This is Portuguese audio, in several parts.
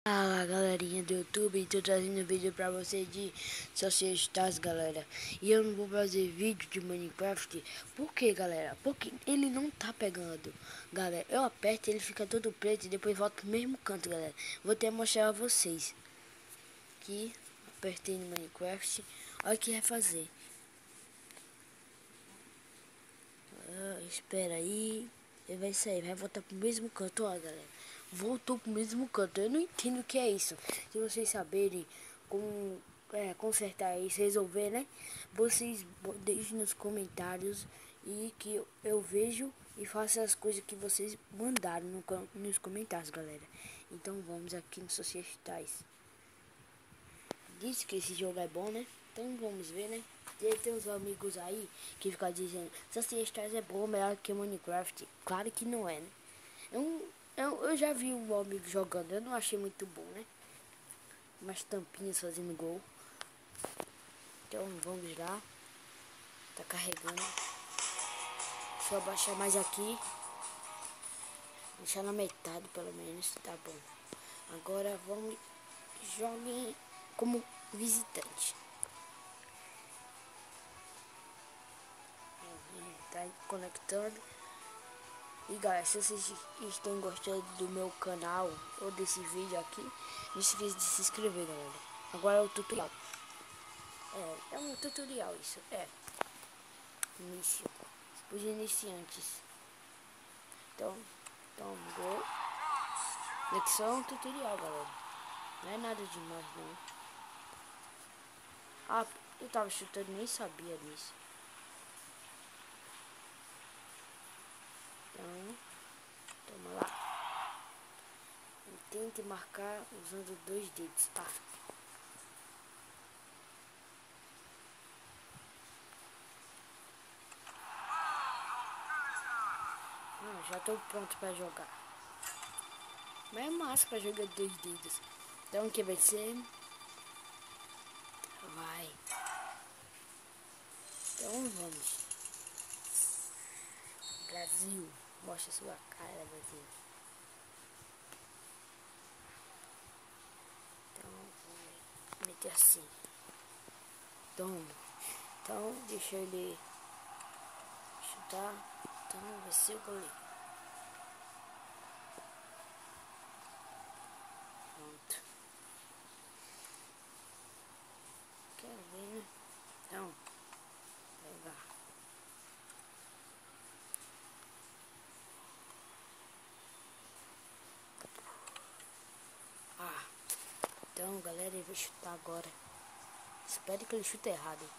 Fala galerinha do YouTube, tô trazendo vídeo pra vocês de Social Stars, galera. E eu não vou fazer vídeo de Minecraft. Por que, galera? Porque ele não tá pegando, galera. Eu aperto, ele fica todo preto e depois volta pro mesmo canto, galera. Vou até mostrar a vocês. Aqui, apertei no Minecraft. Olha o que vai fazer. Espera aí. Ele vai sair, vai voltar pro mesmo canto, ó, galera. Voltou pro mesmo canto. Eu não entendo o que é isso. Se vocês saberem como consertar isso, resolver, né? Vocês deixem nos comentários e que eu vejo e faço as coisas que vocês mandaram nos comentários, galera. Então vamos aqui no Societais. Disse que esse jogo é bom, né? Então vamos ver, né? E tem uns amigos aí que ficam dizendo Societais é bom, melhor que Minecraft. Claro que não é, né? Eu já vi um amigo jogando, eu não achei muito bom, né? Umas tampinhas fazendo gol. Então vamos lá. Tá carregando. Deixa eu abaixar mais aqui. Deixar na metade pelo menos, tá bom. Agora vamos jogar como visitante. Tá conectando. E galera, se vocês estão gostando do meu canal ou desse vídeo aqui, não se esqueça de se inscrever, galera. Agora é o tutorial. É um tutorial isso. Início. Os iniciantes. Então gol. Aqui só é um tutorial, galera. Não é nada demais não. Ah, eu tava chutando, nem sabia disso. Então, toma lá. E tente marcar usando 2 dedos, tá? Já tô pronto pra jogar. Mas é massa pra jogar 2 dedos. Então o que vai ser? Vai. Então vamos. Brasil. Mostra sua cara, Brasil. Então vou meter assim. Toma. Então deixa ele chutar. Então vai ser o goleiro. Pronto. Quero ver, né? Então, pegar. Então, galera, ele vai chutar agora. Espero que ele chute errado.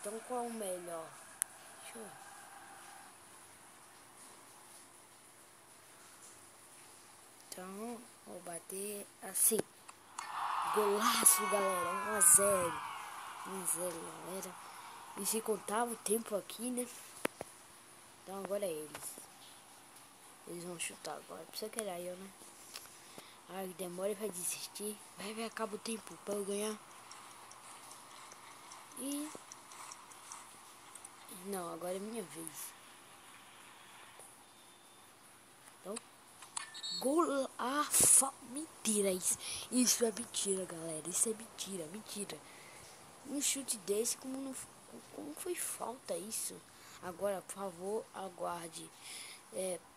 Então, qual é o melhor? Deixa eu... Então, vou bater assim. Golaço, galera. 1-0. 1-0, galera. E se contava o tempo aqui, né? Então, agora é eles. Eles vão chutar agora. Precisa que era eu, né? Ai, demora e vai desistir. Vai ver, acaba o tempo pra eu ganhar. E... não, agora é minha vez. Então... gol... mentira isso. Isso é mentira, galera. Isso é mentira, mentira. Um chute desse, como foi falta isso? Agora, por favor, aguarde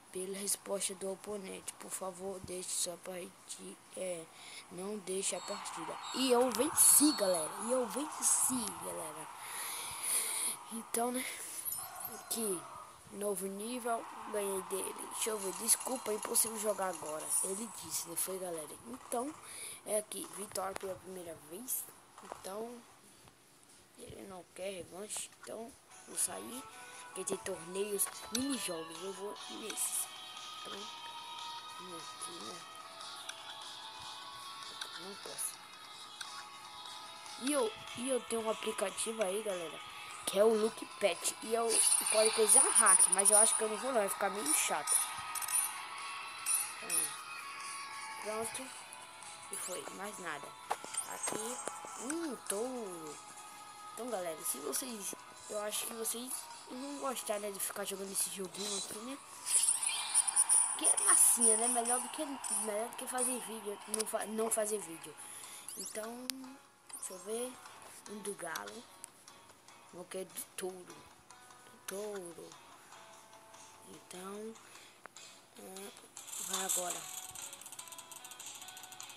pela resposta do oponente. Por favor, deixe sua partida. Não deixe a partida. E eu venci, galera. Então, né? Aqui, novo nível, ganhei dele. Deixa eu ver, desculpa, é impossível jogar agora. Ele disse, não foi, galera? Então, é aqui, vitória pela primeira vez. Então, ele não quer revanche, então vou sair. Porque tem torneios, mini-jogos, eu vou nesses. Então, aqui, né? Não posso. E eu tenho um aplicativo aí, galera, que é o Look Pet. E eu pode coisar hack, mas eu acho que eu não vou não, vai ficar meio chato. Pronto. E foi, mais nada. Aqui, touro. Então, galera, se vocês... Eu acho que vocês vão gostar, né, de ficar jogando esse joguinho aqui, né? Que é massinha, né? Melhor do que fazer vídeo, não fazer vídeo. Então, deixa eu ver. Um do galo. Um que é do touro. Touro. Então, vai agora.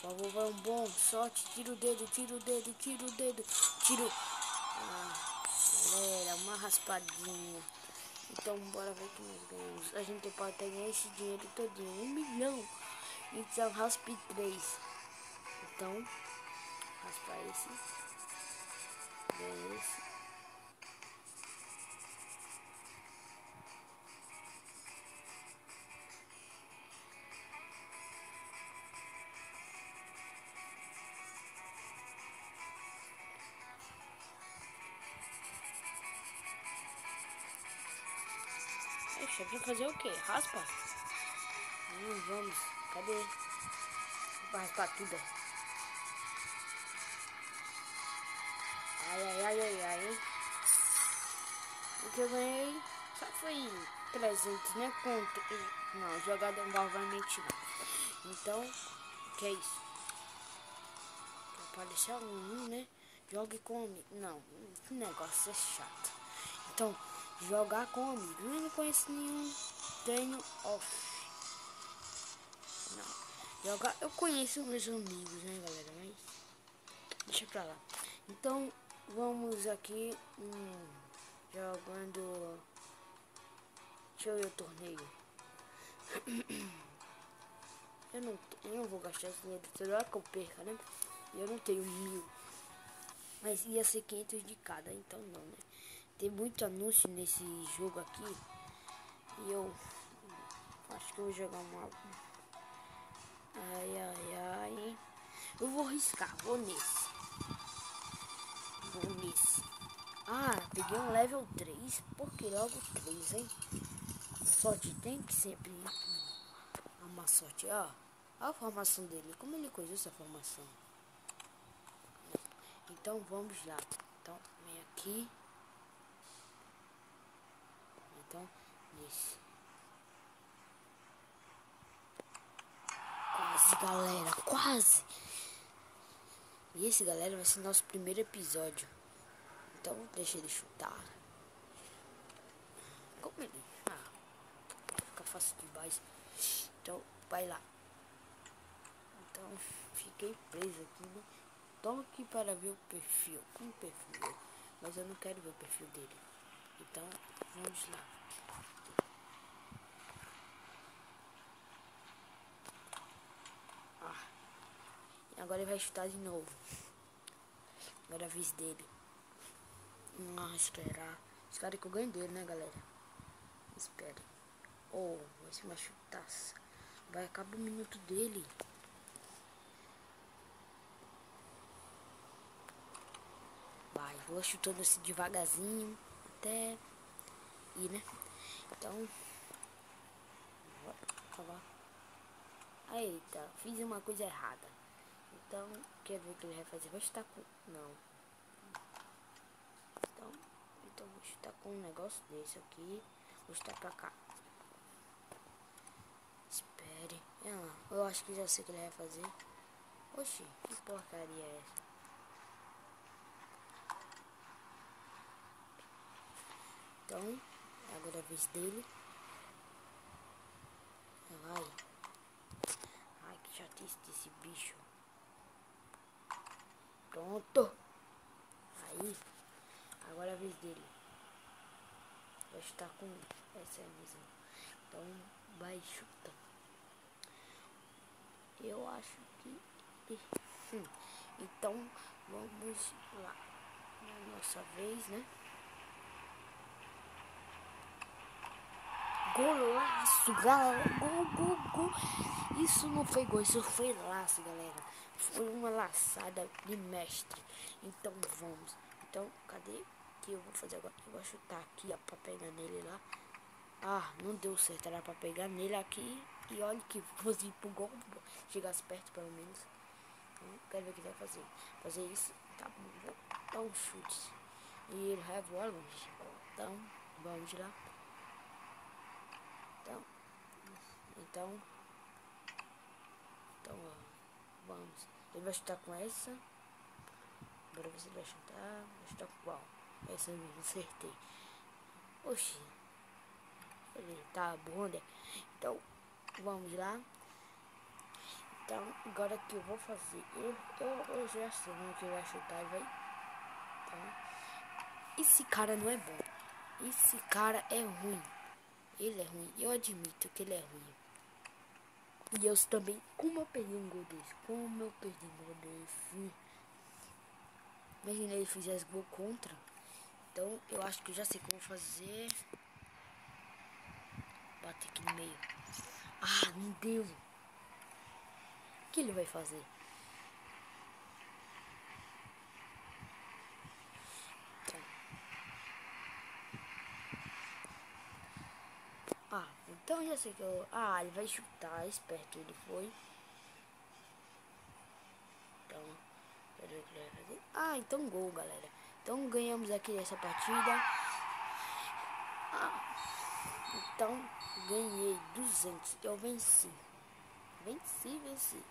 Vamos, vamos, bom. Sorte, tira o dedo, tira o dedo, tira o dedo. Tiro. Galera, uma raspadinha. Então, bora ver que nós ganhamos. A gente pode pegar esse dinheiro todinho. 1 milhão. Então, raspe 3. Então, raspa esse. Ganha esse. Deixa eu fazer o que? Raspa? Vamos. Cadê? Vai raspar tudo. Ai, ai, ai, ai, ai. O que eu ganhei só foi 300, né? Não, jogada novamente não. Então, o que é isso? Apareceu né? Jogue com amigo. Não, que negócio é chato. Então, jogar com amigo. Eu não conheço nenhum treino off. Não. Jogar, eu conheço meus amigos, né, galera? Mas deixa pra lá. Então, vamos aqui jogando. Deixa eu ver o torneio. Eu não vou gastar esse dinheiro. Será que eu perca, né? Eu não tenho 1000. Mas ia ser 500 de cada, então não, né? Tem muito anúncio nesse jogo aqui. E eu acho que eu vou jogar uma... Ai, ai, ai. Eu vou riscar, vou nesse. Vou nesse. Ah, peguei um level 3. Por que logo 3, hein? A sorte tem que sempre... Uma sorte, ó. Olha a formação dele. Como ele coisou essa formação? Então vamos lá. Então vem aqui. Então nesse. Quase, galera, quase. E esse, galera, vai ser nosso primeiro episódio. Então deixa ele chutar. Como ele? Fica fácil demais. Então vai lá. Então fiquei preso aqui, né? Toque para ver o perfil. Um perfil. Mas eu não quero ver o perfil dele. Então vamos lá. Agora ele vai chutar de novo. Agora é a vez dele. Esperar. Espera que eu ganho dele, né, galera? Espere. Vai ser uma chutaça. Vai acabar o minuto dele. Vai, vou chutando assim devagarzinho. Até ir, né? Então. Vou acabar. Eita, fiz uma coisa errada. Então, quero ver o que ele vai fazer. Vai chutar com... Não. Então vou chutar com um negócio desse aqui. Vou chutar pra cá. Espere. Eu acho que já sei o que ele vai fazer. Oxi, que porcaria é essa? Então, agora é a vez dele. Vai. Ai, que chatice desse bicho. Pronto. Aí. Agora é a vez dele. Vai chutar com essa mesmo. Então, vai chutar. Eu acho que... Então, vamos lá. Nossa vez, né? Golaço, galera. Gol. Isso não foi gol, isso foi laço, galera. Foi uma laçada de mestre. Então, vamos. Então, cadê? Que eu vou fazer agora? Eu vou chutar aqui, ó, pra pegar nele lá. Não deu certo. Era pra pegar nele aqui. E olha que fosse pro gol. Chegasse perto, pelo menos. Quero ver o que vai fazer. Fazer isso, tá bom, vou dar um chute. E ele vai voar longe. Então, vamos lá. Então, ó, vamos. Ele vai chutar com essa. Bora ver se ele vai chutar. Vai chutar com qual? Essa mesmo, acertei. Oxi. Ele tá bom, né? Então, vamos lá. Então, agora que eu vou fazer, eu já sei o que ele vai chutar, ele vai. Então, esse cara não é bom. Esse cara é ruim. Ele é ruim. Eu admito que ele é ruim. E eu também. Como eu perdi um gol desse? Como eu perdi um gol desse? Imagina ele fizesse gol contra. Então, eu acho que eu já sei como fazer. Bater aqui no meio. Ah, não deu. O que ele vai fazer? Então já sei que eu... Ah, ele vai chutar. Esperto ele foi. Então, quero ver o que ele vai fazer. Ah, então gol, galera. Então ganhamos aqui essa partida. Então ganhei 200. Eu venci. Venci.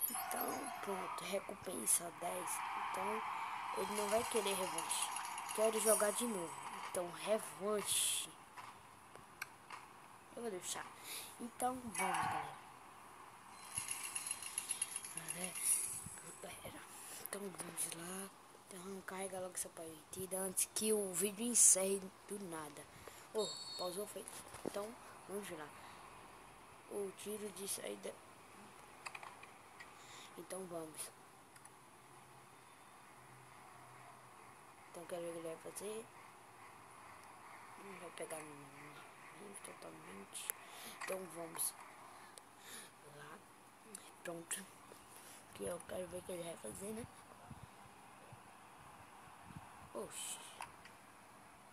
Então, pronto. Recompensa 10. Então, ele não vai querer revanche. Quero jogar de novo. Então, revanche. Eu vou deixar. Então, vamos, galera. Então, vamos lá. Então, carrega logo essa partida antes que o vídeo encerre do nada. Oh, pausou, foi. Então, vamos lá. O tiro de saída. Então, vamos. Então, quero ver o que ele vai fazer. Não vai pegar totalmente. Então, vamos lá. Pronto. Que eu quero ver o que ele vai fazer, né? Oxi.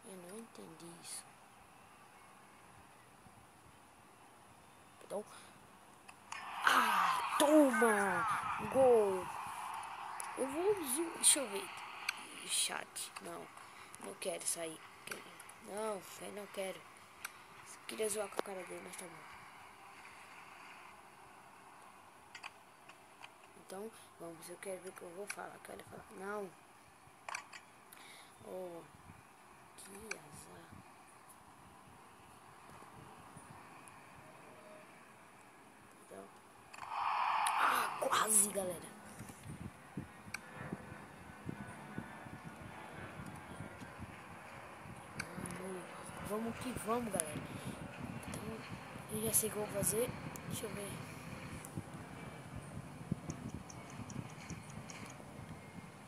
Eu não entendi isso. Então. Ah, toma! Gol! Eu vou... Deixa eu ver. Chat. Não quero sair. Não, eu não quero. Queria zoar com a cara dele, mas tá bom. Então, vamos. Eu quero ver o que eu vou falar. Quero falar. Não. Oh, que azar. Então. Ah, quase, galera. Vamos que vamos, galera. Então, eu já sei o que eu vou fazer. Deixa eu ver.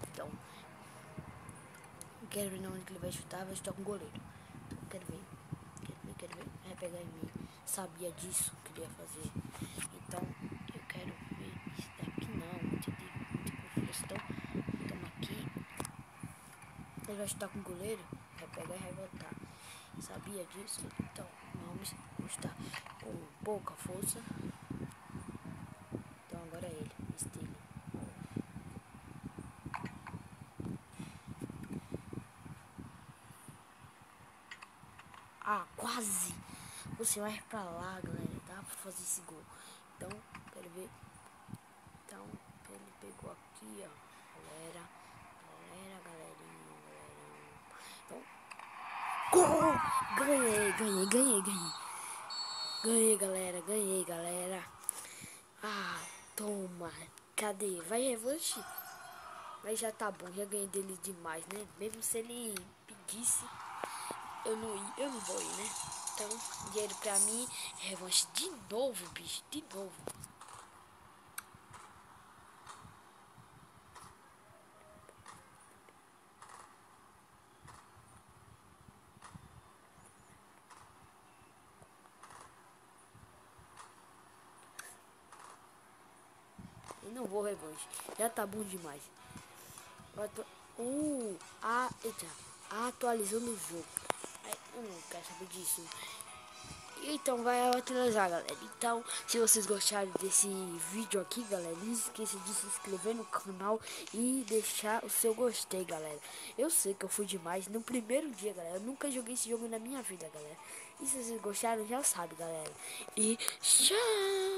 Então, quero ver onde ele vai chutar. Vai chutar com o goleiro. Então, quero ver. Vai pegar em mim. Sabia disso que ele ia fazer. Então, eu quero ver. Isso daqui não. Muito confuso. Então, toma aqui. Ele vai chutar com o goleiro. Vai pegar e vai voltar. Sabia disso? Então, vamos chutar com pouca força. Então, agora é ele. Estilo. Ah, quase! Você vai pra lá, galera. Dá pra fazer esse gol. Então, quero ver. Então, ele pegou aqui, ó. Galerinha. Então, gol! Ganhei, galera. Ah, toma. Cadê? Vai revanche? Mas já tá bom, já ganhei dele demais, né? Mesmo se ele pedisse, eu não vou ir, né? Então, dinheiro pra mim, revanche de novo, bicho, de novo. Eu não vou revanche, já tá bom demais. Eita, atualizando o jogo. Eu não quero saber disso. Então vai atualizar, galera. Então, se vocês gostaram desse vídeo aqui, galera, não esqueça de se inscrever no canal e deixar o seu gostei, galera. Eu sei que eu fui demais no primeiro dia, galera. Eu nunca joguei esse jogo na minha vida, galera. E se vocês gostaram, já sabe, galera. E tchau!